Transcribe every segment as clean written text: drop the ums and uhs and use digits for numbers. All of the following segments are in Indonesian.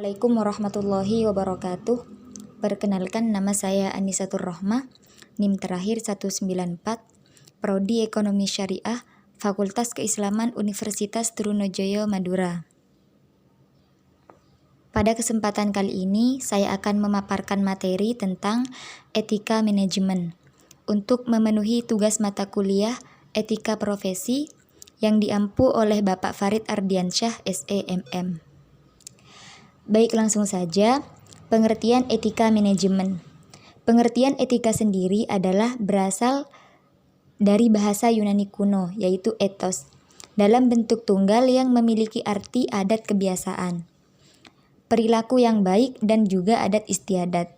Assalamualaikum warahmatullahi wabarakatuh. Perkenalkan, nama saya Anisatur Rohmah, NIM terakhir 194, Prodi Ekonomi Syariah, Fakultas Keislaman Universitas Trunojoyo, Madura. Pada kesempatan kali ini, saya akan memaparkan materi tentang etika manajemen untuk memenuhi tugas mata kuliah Etika Profesi yang diampu oleh Bapak Farid Ardiansyah, SEMM. Baik, langsung saja. Pengertian etika manajemen. Pengertian etika sendiri adalah berasal dari bahasa Yunani kuno, yaitu ethos, dalam bentuk tunggal yang memiliki arti adat kebiasaan, perilaku yang baik, dan juga adat istiadat.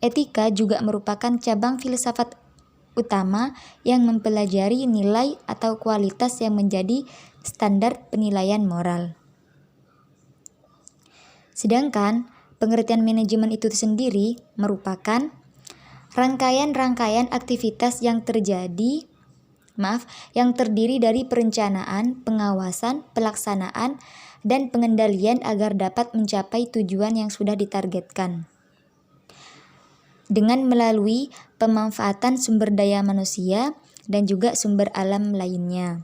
Etika juga merupakan cabang filsafat utama yang mempelajari nilai atau kualitas yang menjadi standar penilaian moral. Sedangkan pengertian manajemen itu sendiri merupakan rangkaian-rangkaian aktivitas yang terdiri dari perencanaan, pengawasan, pelaksanaan, dan pengendalian agar dapat mencapai tujuan yang sudah ditargetkan. Dengan melalui pemanfaatan sumber daya manusia dan juga sumber alam lainnya.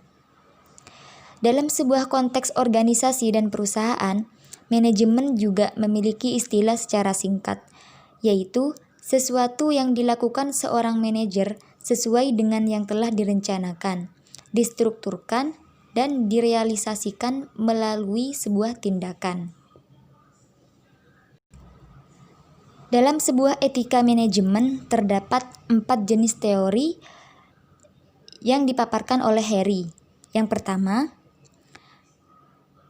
Dalam sebuah konteks organisasi dan perusahaan, manajemen juga memiliki istilah secara singkat, yaitu sesuatu yang dilakukan seorang manajer sesuai dengan yang telah direncanakan, distrukturkan, dan direalisasikan melalui sebuah tindakan. Dalam sebuah etika manajemen terdapat 4 jenis teori yang dipaparkan oleh Harry. Yang pertama,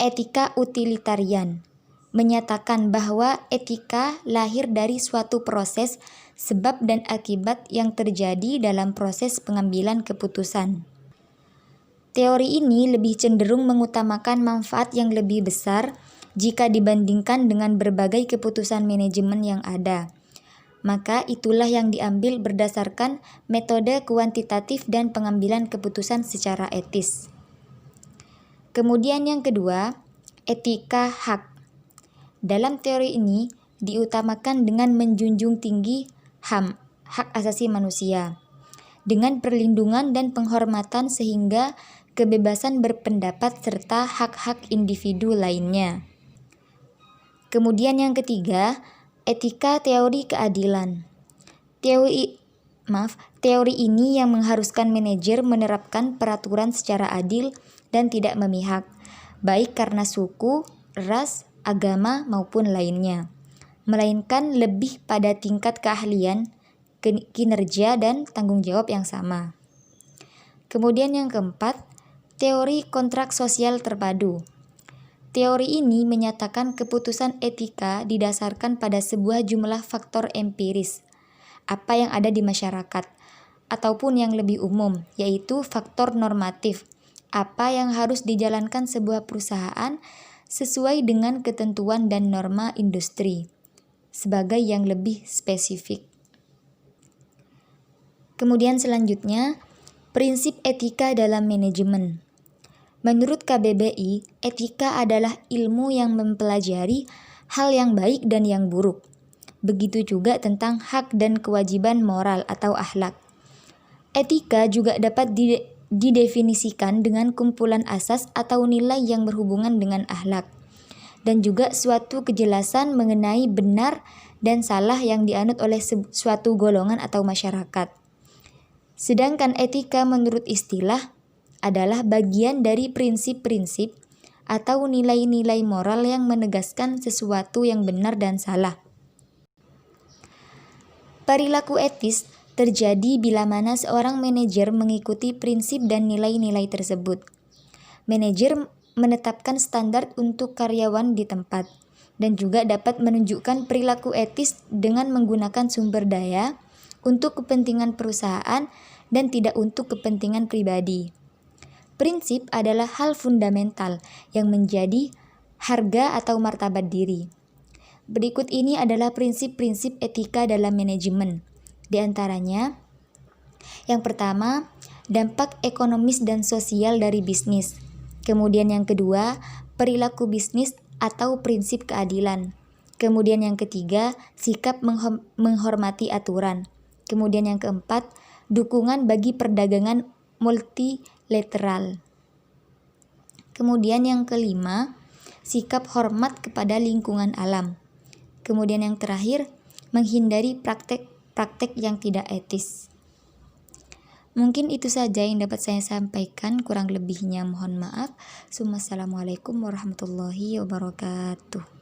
etika utilitarian, menyatakan bahwa etika lahir dari suatu proses sebab dan akibat yang terjadi dalam proses pengambilan keputusan. Teori ini lebih cenderung mengutamakan manfaat yang lebih besar jika dibandingkan dengan berbagai keputusan manajemen yang ada. Maka itulah yang diambil berdasarkan metode kuantitatif dan pengambilan keputusan secara etis. Kemudian yang kedua, etika hak. Dalam teori ini diutamakan dengan menjunjung tinggi HAM, hak asasi manusia, dengan perlindungan dan penghormatan sehingga kebebasan berpendapat serta hak-hak individu lainnya. Kemudian yang ketiga, etika teori keadilan. Teori ini yang mengharuskan manajer menerapkan peraturan secara adil dan tidak memihak, baik karena suku, ras, agama maupun lainnya, melainkan lebih pada tingkat keahlian, kinerja, dan tanggung jawab yang sama. Kemudian yang keempat, teori kontrak sosial terpadu. Teori ini menyatakan keputusan etika didasarkan pada sebuah jumlah faktor empiris, apa yang ada di masyarakat, ataupun yang lebih umum, yaitu faktor normatif, apa yang harus dijalankan sebuah perusahaan sesuai dengan ketentuan dan norma industri, sebagai yang lebih spesifik. Kemudian selanjutnya, prinsip etika dalam manajemen. Menurut KBBI, etika adalah ilmu yang mempelajari hal yang baik dan yang buruk. Begitu juga tentang hak dan kewajiban moral atau akhlak. Etika juga dapat didefinisikan dengan kumpulan asas atau nilai yang berhubungan dengan akhlak, dan juga suatu kejelasan mengenai benar dan salah yang dianut oleh suatu golongan atau masyarakat. Sedangkan etika menurut istilah adalah bagian dari prinsip-prinsip atau nilai-nilai moral yang menegaskan sesuatu yang benar dan salah. Perilaku etis terjadi bila mana seorang manajer mengikuti prinsip dan nilai-nilai tersebut. Manajer menetapkan standar untuk karyawan di tempat dan juga dapat menunjukkan perilaku etis dengan menggunakan sumber daya untuk kepentingan perusahaan dan tidak untuk kepentingan pribadi. Prinsip adalah hal fundamental yang menjadi harga atau martabat diri. Berikut ini adalah prinsip-prinsip etika dalam manajemen. Di antaranya, yang pertama, dampak ekonomis dan sosial dari bisnis. Kemudian yang kedua, perilaku bisnis atau prinsip keadilan. Kemudian yang ketiga, sikap menghormati aturan. Kemudian yang keempat, dukungan bagi perdagangan multilateral. Kemudian yang kelima, sikap hormat kepada lingkungan alam. Kemudian yang terakhir, menghindari praktek-praktek yang tidak etis. Mungkin itu saja yang dapat saya sampaikan, kurang lebihnya mohon maaf. Assalamualaikum warahmatullahi wabarakatuh.